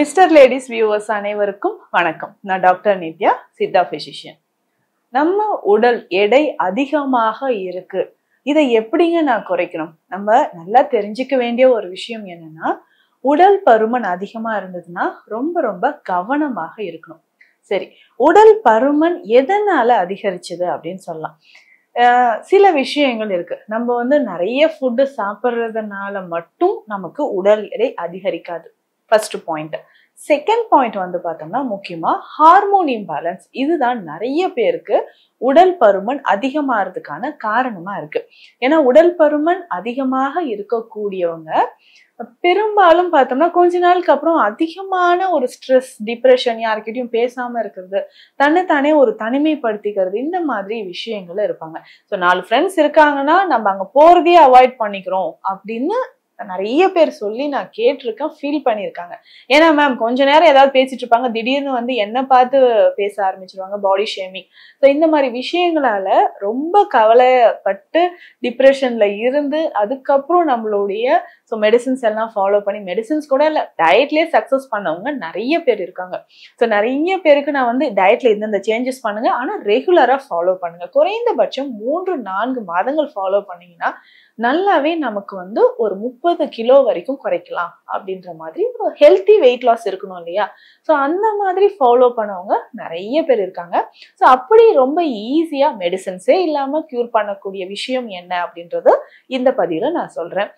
Mister ladies viewers அனைவருக்கும் வணக்கம். நான் டாக்டர் நித்யா, சித்தா பிசிஷியன். நம்ம உடல் எடை அதிகமாக இருக்கு, இதை எப்படிங்க நான் குறைக்கணும்? நம்ம நல்லா தெரிஞ்சுக்க வேண்டிய ஒரு விஷயம் என்னன்னா, உடல் பருமன் அதிகமா இருந்ததுன்னா ரொம்ப ரொம்ப கவனமாக இருக்கணும். சரி, உடல் பருமன் எதனால அதிகரிச்சது அப்படின்னு சொல்லலாம். சில விஷயங்கள் இருக்கு. நம்ம நிறைய ஃபுட்டு சாப்பிட்றதுனால மட்டும் நமக்கு உடல் எடை அதிகரிக்காது. First point. செகண்ட் பாயிண்ட் பார்த்தோம்னா முக்கியமா ஹார்மோன் இம்பேலன்ஸ். இதுதான் நிறைய பேருக்கு உடல் பருமன் அதிகமாகிறதுக்கான காரணமா இருக்கு. ஏன்னா உடல் பருமன் அதிகமாக இருக்கக்கூடியவங்க பெரும்பாலும் பார்த்தோம்னா கொஞ்ச நாளுக்கு அப்புறம் அதிகமான ஒரு ஸ்ட்ரெஸ், டிப்ரெஷன், யாருக்கிட்டையும் பேசாம இருக்கிறது, தன்னைத்தானே ஒரு தனிமைப்படுத்திக்கிறது, இந்த மாதிரி விஷயங்கள்ல இருப்பாங்க. ஸோ 4 ஃப்ரெண்ட்ஸ் இருக்காங்கன்னா நம்ம அங்க போறதையே அவாய்ட் பண்ணிக்கிறோம் அப்படின்னு நிறைய பேர் சொல்லி நான் கேட்டிருக்கேன், ஃபீல் பண்ணியிருக்காங்க. ஏன்னா மேம் கொஞ்ச நேரம் ஏதாவது பேசிட்டு இருப்பாங்க, திடீர்னு என்ன பார்த்து பேச ஆரம்பிச்சிருவாங்க, பாடி ஷேமிங். ஸோ இந்த மாதிரி விஷயங்களால ரொம்ப கவலைப்பட்டு டிப்ரெஷன்ல இருந்து அதுக்கப்புறம் நம்மளுடைய மெடிசின்ஸ் எல்லாம் ஃபாலோ பண்ணி, மெடிசின்ஸ் கூட இல்லை, டயட்லயே சக்சஸ் பண்ணவங்க நிறைய பேர் இருக்காங்க. ஸோ நிறைய பேருக்கு நான் டயட்ல இந்த சேஞ்சஸ் பண்ணுங்க, ஆனா ரெகுலரா ஃபாலோ பண்ணுங்க. குறைந்தபட்சம் 3-4 மாதங்கள் ஃபாலோ பண்ணீங்கன்னா நல்லாவே நமக்கு ஒரு 30 கிலோ வரைக்கும் குறைக்கலாம் அப்படின்ற மாதிரி ஒரு ஹெல்த்தி வெயிட் லாஸ் இருக்கணும் இல்லையா? ஸோ அந்த மாதிரி ஃபாலோ பண்ணவங்க நிறைய பேர் இருக்காங்க. ஸோ அப்படி ரொம்ப ஈஸியா மெடிசன்ஸே இல்லாம கியூர் பண்ணக்கூடிய விஷயம் என்ன அப்படின்றது இந்த பதிவுல நான் சொல்றேன்.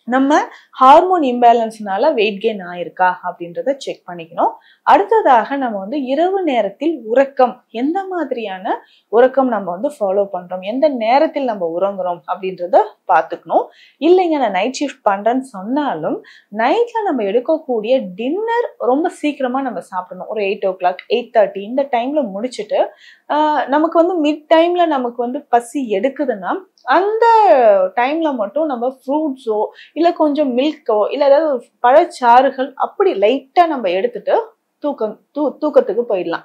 நம்ம ஹார்மோன் இம்பேலன்ஸ்னால வெயிட் கெயின் ஆயிருக்கா அப்படின்றத செக் பண்ணிக்கணும். அடுத்ததாக நம்ம இரவு நேரத்தில் உறக்கம், எந்த மாதிரியான உறக்கம் நம்ம ஃபாலோ பண்றோம், எந்த நேரத்தில் நம்ம உறங்குறோம் அப்படின்றத பார்த்துக்கணும். இல்லைங்க நான் நைட் ஷிஃப்ட் பண்றேன்னு சொன்னாலும் நைட்ல நம்ம எடுக்கக்கூடிய டின்னர் ரொம்ப சீக்கிரமா நம்ம சாப்பிடணும். ஒரு 8 o'clock 8:30 இந்த டைம்ல முடிச்சுட்டு நமக்கு மிட் டைம்ல நமக்கு பசி எடுக்குதுன்னா அந்த டைம்ல மட்டும் நம்ம ஃப்ரூட்ஸோ இல்ல கொஞ்சம் மில்கோ இல்ல ஏதாவது பழச்சாறுகள் அப்படி லைட்டா நம்ம எடுத்துட்டு தூக்கத்துக்கு போயிடலாம்.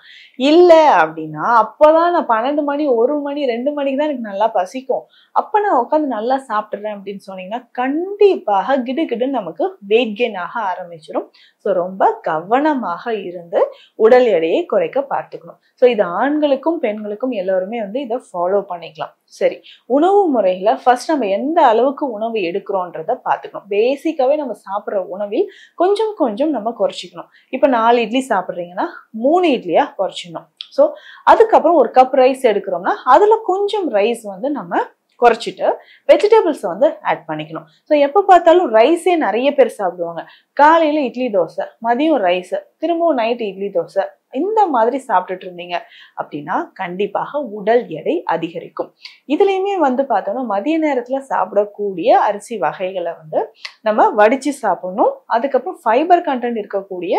இல்ல அப்படின்னா அப்பதான் நான் 12 மணி 1 மணி 2 மணிக்கு தான் எனக்கு நல்லா பசிக்கும், அப்ப நான் உட்காந்து நல்லா சாப்பிடுறேன் அப்படின்னு சொன்னீங்கன்னா கண்டிப்பாக கிடுகிடுன்னு நமக்கு வெயிட் கெயின் ஆக ஆரம்பிச்சிடும். ஸோ ரொம்ப கவனமாக இருந்து உடல் எடையை குறைக்க பார்த்துக்கணும். ஸோ இது ஆண்களுக்கும் பெண்களுக்கும் எல்லாருமே இதை ஃபாலோ பண்ணிக்கலாம். சரி, உணவு முறையில ஃபர்ஸ்ட் நம்ம எந்த அளவுக்கு உணவு எடுக்கிறோன்றத பார்த்துக்கணும். பேசிக்காவே நம்ம சாப்பிட்ற உணவில் கொஞ்சம் கொஞ்சம் நம்ம குறைச்சிக்கணும். இப்ப 4 இட்லி சாப்பிட்றீங்கன்னா 3 இட்லியா குறைச்சிடணும். ஸோ அதுக்கப்புறம் ஒரு கப் ரைஸ் எடுக்கிறோம்னா அதுல கொஞ்சம் ரைஸ் நம்ம குறைச்சிட்டு வெஜிடபிள்ஸ் ஆட் பண்ணிக்கணும். ஸோ எப்போ பார்த்தாலும் ரைஸே நிறைய பேர் சாப்பிடுவாங்க. காலையில இட்லி தோசை, மதியம் ரைஸ், திரும்பவும் நைட் இட்லி தோசை, இந்த மாதிரி சாப்பிட்டுட்டு இருந்தீங்க அப்படின்னா கண்டிப்பாக உடல் எடை அதிகரிக்கும். இதுலயுமே பார்த்தோம்னா மதிய நேரத்துல சாப்பிடக்கூடிய அரிசி வகைகளை நம்ம வடிச்சு சாப்பிடணும். அதுக்கப்புறம் ஃபைபர் கண்டென்ட் இருக்கக்கூடிய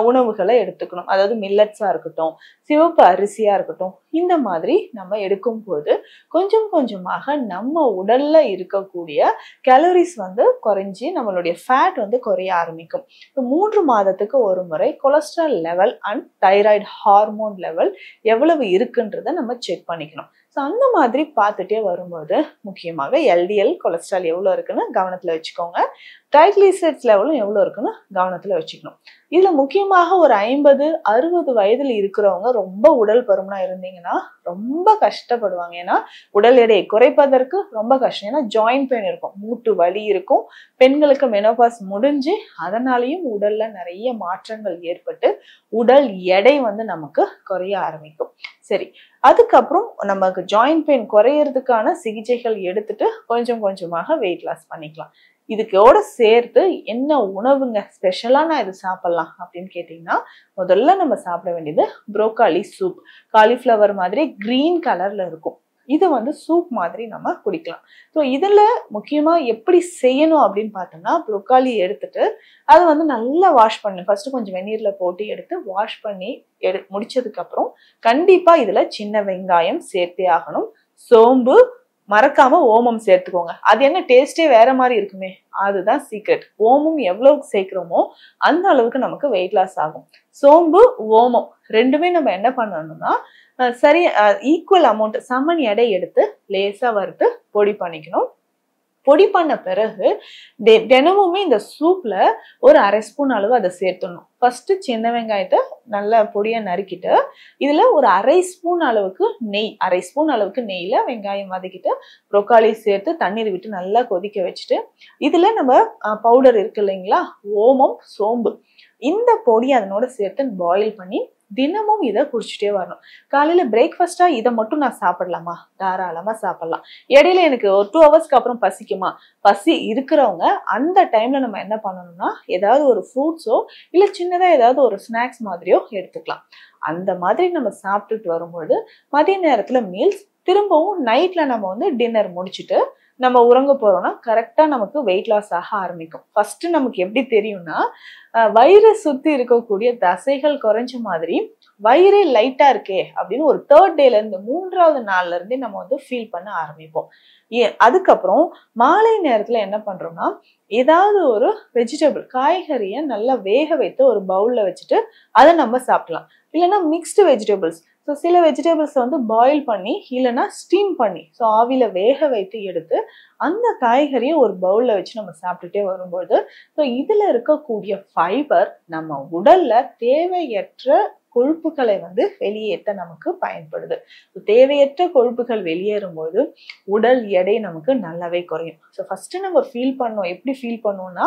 உணவுகளை எடுத்துக்கணும். அதாவது மில்லட்ஸா இருக்கட்டும், சிவப்பு அரிசியா இருக்கட்டும், இந்த மாதிரி நம்ம எடுக்கும் போது கொஞ்சம் கொஞ்சமாக நம்ம உடல்ல இருக்கக்கூடிய கேலரிஸ் குறைஞ்சி நம்மளுடைய ஃபேட் குறைய ஆரம்பிக்கும். 3 மாதத்துக்கு ஒரு முறை cholesterol level and thyroid hormone level எவ்வளவு இருக்குன்றத நம்ம செக் பண்ணிக்கணும். ஸோ அந்த மாதிரி பார்த்துட்டே வரும்போது முக்கியமாக எல்டிஎல் கொலஸ்ட்ரால் எவ்வளோ இருக்குன்னு கவனத்தில் வச்சுக்கோங்க. ட்ரைக்ளிசரைட்ஸ் லெவலும் எவ்வளோ இருக்குன்னு கவனத்தில் வச்சுக்கணும். இதுல முக்கியமாக ஒரு 50-60 வயதில் இருக்கிறவங்க ரொம்ப உடல் பருமனா இருந்தீங்கன்னா ரொம்ப கஷ்டப்படுவாங்க. ஏன்னா உடல் எடையை குறைப்பதற்கு ரொம்ப கஷ்டம். ஏன்னா ஜாயிண்ட் பெயின் இருக்கும், மூட்டு வலி இருக்கும். பெண்களுக்கு மெனோபாஸ் முடிஞ்சு அதனாலையும் உடல்ல நிறைய மாற்றங்கள் ஏற்பட்டு உடல் எடை நமக்கு குறைய ஆரம்பிக்கும். சரி, அதுக்கப்புறம் நமக்கு ஜாயிண்ட் பெயின் குறையறதுக்கான சிகிச்சைகள் எடுத்துட்டு கொஞ்சம் கொஞ்சமாக வெயிட் லாஸ் பண்ணிக்கலாம். இதுக்கோட சேர்த்து என்ன உணவுங்க ஸ்பெஷலா நான் இது சாப்பிடலாம் அப்படின்னு கேட்டீங்கன்னா முதல்ல நம்ம சாப்பிட வேண்டியது புரோக்காலி சூப். காலிஃப்ளவர் மாதிரி கிரீன் கலர்ல இருக்கும். இது சூப் மாதிரி நம்ம குடிக்கலாம். ஸோ இதுல முக்கியமா எப்படி செய்யணும் அப்படின்னு பார்த்தோம்னா புரோக்காலி எடுத்துட்டு அதை நல்லா வாஷ் பண்ணு. ஃபர்ஸ்ட் கொஞ்சம் வெந்நீர்ல போட்டு எடுத்து வாஷ் பண்ணி முடிச்சதுக்கு அப்புறம் கண்டிப்பா இதுல சின்ன வெங்காயம் சேர்த்தே ஆகணும். சோம்பு, மறக்காம ஓமம் சேர்த்துக்கோங்க. அது என்ன டேஸ்டே வேற மாதிரி இருக்குமே, அதுதான் சீக்ரெட். ஓமம் எவ்வளவுக்கு சேர்க்கிறோமோ அந்த அளவுக்கு நமக்கு வெயிட் லாஸ் ஆகும். சோம்பு, ஓமம் ரெண்டுமே நம்ம என்ன பண்ணணும்னா சரி ஈக்குவல் அமௌண்ட் சமன் எடை எடுத்து லேசா வறுத்து பொடி பண்ணிக்கணும். பொடி பண்ண பிறகு தினமுமே இந்த சூப்ல ஒரு 1/2 ஸ்பூன் அளவு அதை சேர்த்துடணும். ஃபர்ஸ்ட் சின்ன வெங்காயத்தை நல்லா பொடியா நறுக்கிட்டு இதுல ஒரு 1/2 ஸ்பூன் அளவுக்கு நெய், 1/2 ஸ்பூன் அளவுக்கு நெய்ல வெங்காயம் வதக்கிட்டு ப்ரோக்காலி சேர்த்து தண்ணீர் விட்டு நல்லா கொதிக்க வச்சுட்டு இதுல நம்ம பவுடர் இருக்கு இல்லைங்களா, ஓமம், சோம்பு, இந்த பொடி அதனோட சேர்த்து பாயில் பண்ணி தினமும் இதை குடிச்சிட்டே வரணும். காலையில பிரேக்ஃபாஸ்டா இதை மட்டும் நான் சாப்பிடலாமா? தாராளமா சாப்பிடலாம். இடையில எனக்கு ஒரு 2 ஹவர்ஸ்க்கு அப்புறம் பசிக்குமா? பசி இருக்கிறவங்க அந்த டைம்ல நம்ம என்ன பண்ணணும்னா ஏதாவது ஒரு ஃப்ரூட்ஸோ இல்ல சின்னதா ஏதாவது ஒரு ஸ்நாக்ஸ் மாதிரியோ எடுத்துக்கலாம். அந்த மாதிரி நம்ம சாப்பிட்டுட்டு வரும்போது மதிய நேரத்துல மீல்ஸ், திரும்பவும் நைட்ல நம்ம டின்னர் முடிச்சுட்டு நம்ம உறங்க போறோம்னா கரெக்டா நமக்கு வெயிட் லாஸ் ஆக ஆரம்பிக்கும். ஃபர்ஸ்ட் நமக்கு எப்படி தெரியும்னா வயிறு சுத்தி இருக்கக்கூடிய தசைகள் குறைஞ்ச மாதிரி வயிறே லைட்டா இருக்கே அப்படின்னு ஒரு 3rd டேல இருந்து 3வது நாள்ல இருந்தே நம்ம ஃபீல் பண்ண ஆரம்பிப்போம். அதுக்கப்புறம் மாலை நேரத்துல என்ன பண்றோம்னா ஏதாவது ஒரு வெஜிடபிள், காய்கறியை நல்லா வேக வைத்து ஒரு பவுல்ல வச்சுட்டு அதை நம்ம சாப்பிடலாம். இல்லைன்னா மிக்ஸ்டு வெஜிடபிள்ஸ், ஸோ சில வெஜிடபிள்ஸ் பாயில் பண்ணி இல்லைன்னா ஸ்டீம் பண்ணி ஸோ ஆவியில வேக வைத்து எடுத்து அந்த காய்கறியை ஒரு பவுல்ல வச்சு நம்ம சாப்பிட்டுட்டே வரும்போது ஸோ இதுல இருக்கக்கூடிய ஃபைபர் நம்ம உடல்ல தேவையற்ற கொழுப்புகளை வெளியேற்ற நமக்கு பயன்படுது. தேவையற்ற கொழுப்புகள் வெளியேறும்போது உடல் எடை நமக்கு நல்லாவே குறையும். ஸோ ஃபர்ஸ்ட் நம்ம ஃபீல் பண்ணோம், எப்படி ஃபீல் பண்ணுவோம்னா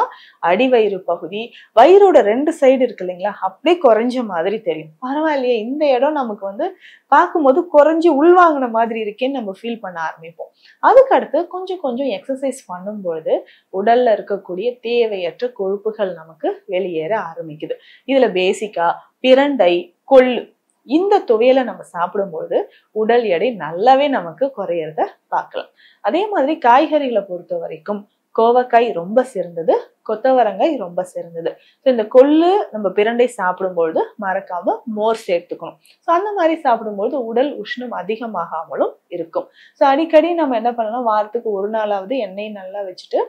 அடிவயிறு பகுதி, வயிறோட 2 சைடு இருக்கு இல்லைங்களா, அப்படியே குறைஞ்ச மாதிரி தெரியும். பரவாயில்லையே, இந்த இடம் நமக்கு பார்க்கும்போது குறைஞ்சி உள்வாங்கின மாதிரி இருக்கேன்னு நம்ம ஃபீல் பண்ண ஆரம்பிப்போம். அதுக்கு அடுத்து கொஞ்சம் கொஞ்சம் எக்ஸசைஸ் பண்ணும்போது உடல்ல இருக்கக்கூடிய தேவையற்ற கொழுப்புகள் நமக்கு வெளியேற ஆரம்பிக்குது. இதுல பேசிக்கா பிரண்டை, கொள்ளு, இந்த துவையலை நம்ம சாப்பிடும்போது உடல் எடை நல்லாவே நமக்கு குறையறத பார்க்கலாம். அதே மாதிரி காய்கறிகளை பொறுத்த வரைக்கும் கோவக்காய் ரொம்ப சிறந்தது, கொத்தவரங்காய் ரொம்ப சிறந்தது. ஸோ இந்த கொள்ளு, நம்ம பிரண்டை சாப்பிடும்பொழுது மறக்காம மோர் சேர்த்துக்கணும். ஸோ அந்த மாதிரி சாப்பிடும்போது உடல் உஷ்ணம் அதிகமாகாமலும் இருக்கும். ஸோ அடிக்கடி நம்ம என்ன பண்ணலாம், வாரத்துக்கு 1 நாளாவது எண்ணெய் நல்லா வச்சுட்டு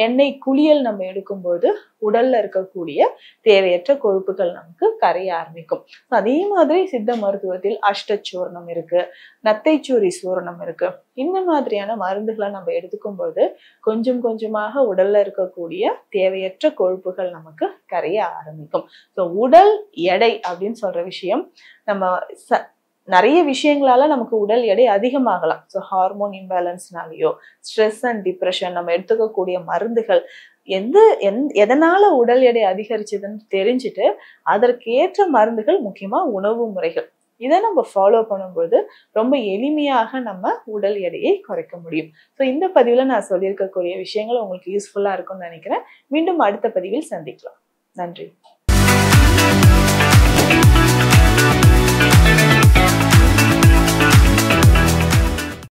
எண்ணெய் குளியல் நம்ம எடுக்கும்போது உடல்ல இருக்கக்கூடிய தேவையற்ற கொழுப்புகள் நமக்கு கரைய ஆரம்பிக்கும். அதே மாதிரி சித்த மருத்துவத்தில் அஷ்டச்சூர்ணம் இருக்கு, நத்தைச்சூரி சூரணம் இருக்கு. இந்த மாதிரியான மருந்துகளை நம்ம எடுத்துக்கும்போது கொஞ்சம் கொஞ்சமாக உடல்ல இருக்கக்கூடிய தேவையற்ற கொழுப்புகள் நமக்கு கரைய ஆரம்பிக்கும். ஸோ உடல் எடை அப்படின்னு சொல்ற விஷயம் நம்ம நிறைய விஷயங்களால நமக்கு உடல் எடை அதிகமாகலாம். ஸோ ஹார்மோன் இம்பேலன்ஸ்னாலேயோ, ஸ்ட்ரெஸ் அண்ட் டிப்ரெஷன், நம்ம எடுத்துக்கக்கூடிய மருந்துகள் எதனால உடல் எடை அதிகரிச்சதுன்னு தெரிஞ்சுட்டு அதற்கு ஏற்ற மருந்துகள், முக்கியமா உணவு முறைகள், இதை நம்ம ஃபாலோ பண்ணும்போது ரொம்ப எளிமையாக நம்ம உடல் எடையை குறைக்க முடியும். ஸோ இந்த பதிவுல நான் சொல்லியிருக்கக்கூடிய விஷயங்கள் உங்களுக்கு யூஸ்ஃபுல்லா இருக்கும்னு நினைக்கிறேன். மீண்டும் அடுத்த பதிவில் சந்திக்கலாம். நன்றி.